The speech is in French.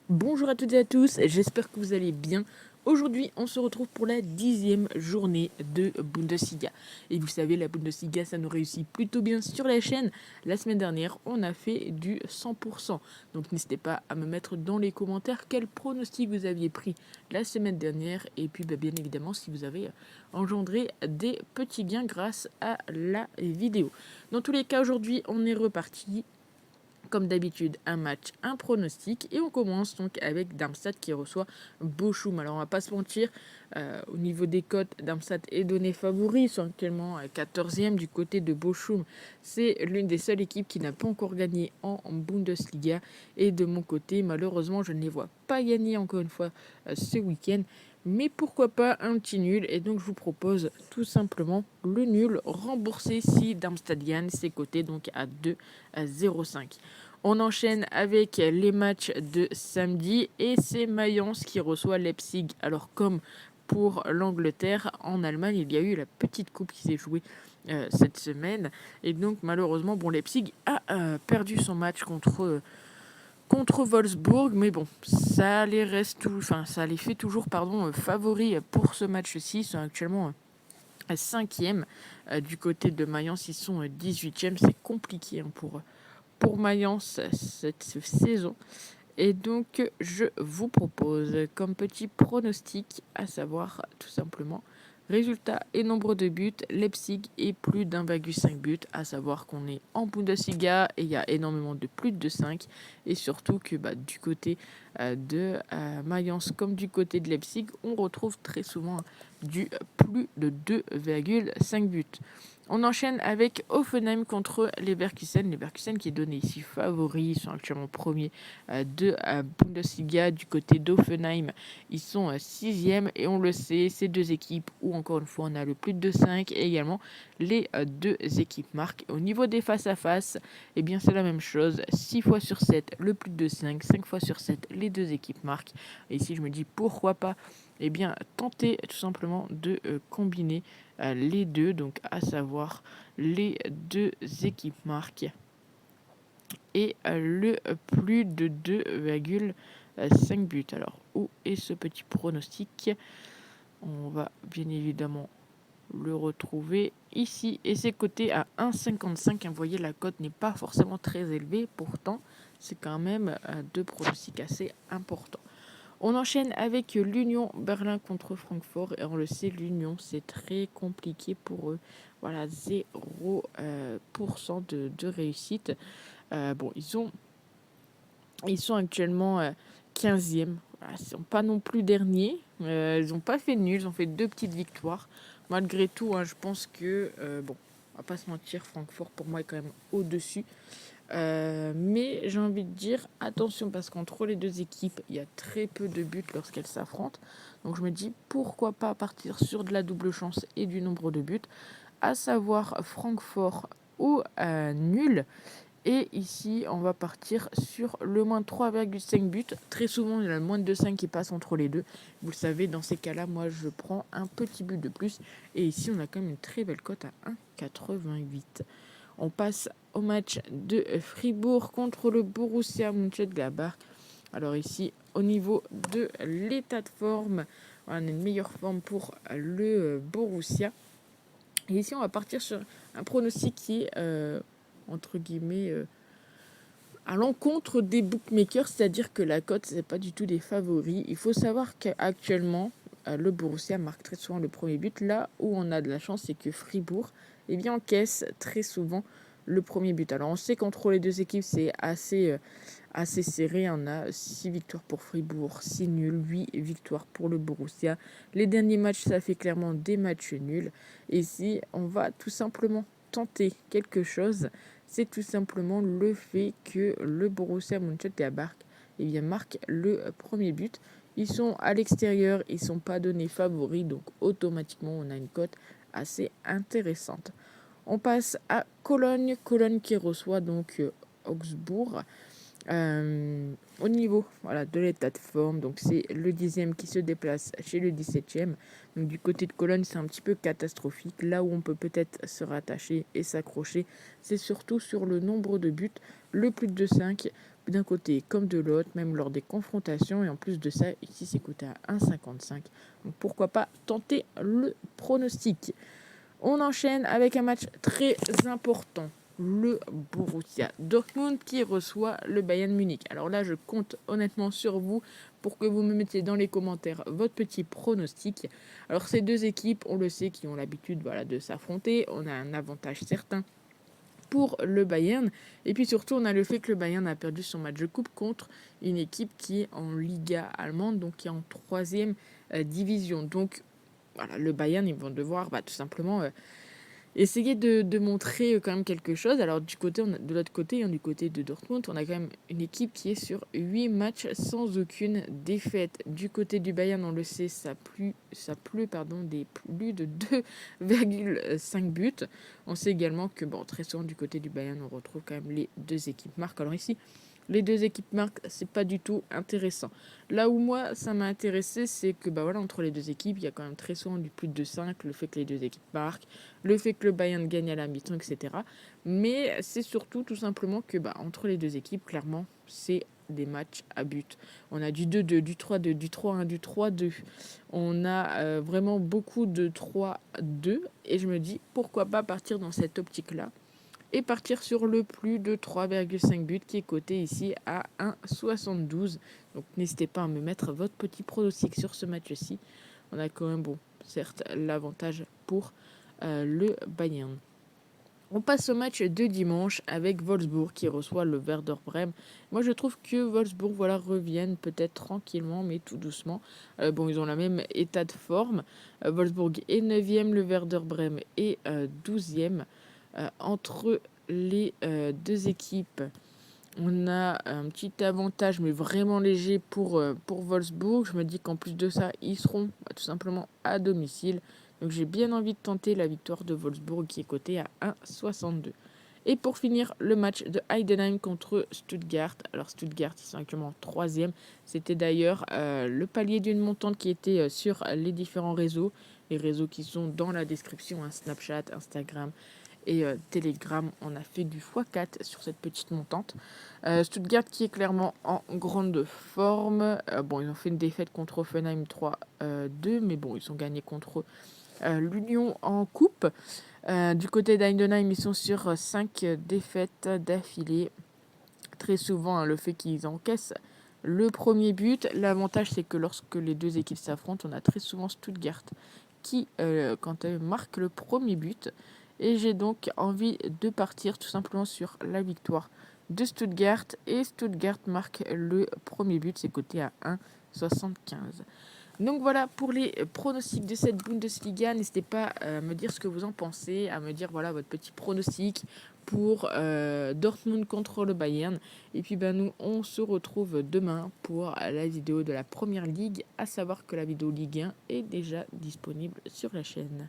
Bonjour à toutes et à tous, j'espère que vous allez bien. Aujourd'hui, on se retrouve pour la 10e journée de Bundesliga. Et vous savez, la Bundesliga, ça nous réussit plutôt bien sur la chaîne. La semaine dernière, on a fait du 100%. Donc n'hésitez pas à me mettre dans les commentaires quel pronostic vous aviez pris la semaine dernière. Et puis, bien évidemment, si vous avez engendré des petits gains grâce à la vidéo. Dans tous les cas, aujourd'hui, on est reparti comme d'habitude, un match, un pronostic. Et on commence donc avec Darmstadt qui reçoit Bochum. Alors, on va pas se mentir, au niveau des cotes, Darmstadt est donné favori. Ils sont actuellement 14e du côté de Bochum. C'est l'une des seules équipes qui n'a pas encore gagné en Bundesliga. Et de mon côté, malheureusement, je ne les vois pas gagner encore une fois ce week-end. Mais pourquoi pas un petit nul. Et donc, je vous propose tout simplement le nul remboursé si Darmstadt gagne. C'est coté donc à 2,05. On enchaîne avec les matchs de samedi et c'est Mayence qui reçoit Leipzig. Alors comme pour l'Angleterre, en Allemagne, il y a eu la petite coupe qui s'est jouée cette semaine. Et donc malheureusement, Leipzig a perdu son match contre Wolfsburg. Mais bon, ça les fait toujours favoris pour ce match-ci. Ils sont actuellement 5e. Du côté de Mayence, ils sont 18e. C'est compliqué pour Mayence cette saison. Et donc, je vous propose comme petit pronostic, à savoir tout simplement résultat et nombre de buts, Leipzig et plus d'1,5 but, à savoir qu'on est en Bundesliga et il y a énormément de plus de 5 et surtout que du côté de Mayence comme du côté de Leipzig, on retrouve très souvent du plus de 2,5 buts. On enchaîne avec Hoffenheim contre Leverkusen. Leverkusen qui est donné ici favori. Ils sont actuellement premiers de Bundesliga. Du côté d'Hoffenheim, ils sont 6e. Et on le sait, ces deux équipes où encore une fois on a le plus de 5 et également les deux équipes marquent. Au niveau des face-à-face, eh bien c'est la même chose. 6 fois sur 7, le plus de 5. 5 fois sur 7, les deux équipes marquent. Et ici je me dis pourquoi pas tenter tout simplement de combiner les deux, donc à savoir les deux équipes marques et le plus de 2,5 buts. Alors, où est ce petit pronostic? On va bien évidemment le retrouver ici et c'est coté à 1,55. Vous voyez, la cote n'est pas forcément très élevée, pourtant c'est quand même deux pronostics assez importants. On enchaîne avec l'Union Berlin contre Francfort. Et on le sait, l'Union, c'est très compliqué pour eux. Voilà, 0% de réussite. Ils sont actuellement 15e. Voilà, ils ne sont pas non plus derniers. Ils n'ont pas fait de nul. Ils ont fait 2 petites victoires. Malgré tout, je pense que, on va pas se mentir, Francfort, pour moi, est quand même au-dessus. Mais j'ai envie de dire attention parce qu'entre les deux équipes, il y a très peu de buts lorsqu'elles s'affrontent. Donc je me dis pourquoi pas partir sur de la double chance et du nombre de buts, à savoir Francfort ou nul. Et ici, on va partir sur le moins 3,5 buts. Très souvent, il y a le moins de 5 qui passe entre les deux. Vous le savez, dans ces cas-là, moi, je prends un petit but de plus. Et ici, on a quand même une très belle cote à 1,88. On passe au match de Fribourg contre le Borussia Mönchengladbach. Alors ici, au niveau de l'état de forme, on a une meilleure forme pour le Borussia. Et ici, on va partir sur un pronostic qui est, entre guillemets, à l'encontre des bookmakers, c'est-à-dire que la cote, ce n'est pas du tout des favoris. Il faut savoir qu'actuellement, le Borussia marque très souvent le premier but. Là où on a de la chance, c'est que Fribourg encaisse très souvent le premier but. Alors on sait qu'entre les deux équipes, c'est assez serré. On a 6 victoires pour Fribourg, 6 nuls, 8 victoires pour le Borussia. Les derniers matchs, ça fait clairement des matchs nuls. Et ici, on va tout simplement tenter quelque chose. C'est tout simplement le fait que le Borussia Mönchengladbach marque le premier but. Ils sont à l'extérieur, ils ne sont pas donnés favoris, donc automatiquement on a une cote assez intéressante. On passe à Cologne qui reçoit donc Augsbourg. Au niveau de l'état de forme, donc c'est le 10e qui se déplace chez le 17e. Donc du côté de Cologne, c'est un petit peu catastrophique. Là où on peut peut-être se rattacher et s'accrocher, c'est surtout sur le nombre de buts, le plus de 5. d'un côté comme de l'autre, même lors des confrontations. Et en plus de ça, ici c'est coté à 1,55. Donc pourquoi pas tenter le pronostic. On enchaîne avec un match très important. Le Borussia Dortmund qui reçoit le Bayern Munich. Alors là, je compte honnêtement sur vous pour que vous me mettiez dans les commentaires votre petit pronostic. Alors ces deux équipes, on le sait, qui ont l'habitude de s'affronter. On a un avantage certain pour le Bayern. Et puis surtout, on a le fait que le Bayern a perdu son match de coupe contre une équipe qui est en Liga allemande, donc qui est en 3e division. Donc voilà, le Bayern, ils vont devoir tout simplement essayer de montrer quand même quelque chose. Alors de l'autre côté, du côté de Dortmund, on a quand même une équipe qui est sur 8 matchs sans aucune défaite. Du côté du Bayern, on le sait, ça pleut des plus de 2,5 buts. On sait également que très souvent du côté du Bayern, on retrouve quand même les deux équipes marques. Alors ici, les deux équipes marquent, c'est pas du tout intéressant. Là où moi, ça m'a intéressé, c'est que entre les deux équipes, il y a quand même très souvent du plus de 5, le fait que les deux équipes marquent, le fait que le Bayern gagne à la mi-temps, etc. Mais c'est surtout tout simplement que entre les deux équipes, clairement, c'est des matchs à but. On a du 2-2, du 3-2, du 3-1, du 3-2. On a vraiment beaucoup de 3-2. Et je me dis, pourquoi pas partir dans cette optique-là et partir sur le plus de 3,5 buts qui est coté ici à 1,72. Donc n'hésitez pas à me mettre votre petit pronostic sur ce match-ci. On a quand même, certes, l'avantage pour le Bayern. On passe au match de dimanche avec Wolfsburg qui reçoit le Werder Bremen. Moi, je trouve que Wolfsburg reviennent peut-être tranquillement, mais tout doucement. Ils ont la même état de forme. Wolfsburg est 9e, le Werder Bremen est 12e. Entre les deux équipes, on a un petit avantage, mais vraiment léger pour Wolfsburg. Je me dis qu'en plus de ça, ils seront tout simplement à domicile. Donc j'ai bien envie de tenter la victoire de Wolfsburg qui est cotée à 1,62. Et pour finir, le match de Heidenheim contre Stuttgart. Alors Stuttgart, ils sont actuellement 3e. C'était d'ailleurs le palier d'une montante qui était sur les différents réseaux. Les réseaux qui sont dans la description, Snapchat, Instagram et Telegram. On a fait du x4 sur cette petite montante. Stuttgart qui est clairement en grande forme. Ils ont fait une défaite contre Offenheim 3-2, mais ils ont gagné contre l'Union en coupe. Du côté d'Heidenheim, ils sont sur 5 défaites d'affilée. Très souvent, le fait qu'ils encaissent le premier but. L'avantage, c'est que lorsque les deux équipes s'affrontent, on a très souvent Stuttgart qui, quand elle marque le premier but. Et j'ai donc envie de partir tout simplement sur la victoire de Stuttgart. Et Stuttgart marque le premier but, c'est coté à 1,75. Donc voilà pour les pronostics de cette Bundesliga. N'hésitez pas à me dire ce que vous en pensez, à me dire votre petit pronostic pour Dortmund contre le Bayern. Et puis nous, on se retrouve demain pour la vidéo de la Première Ligue, à savoir que la vidéo Ligue 1 est déjà disponible sur la chaîne.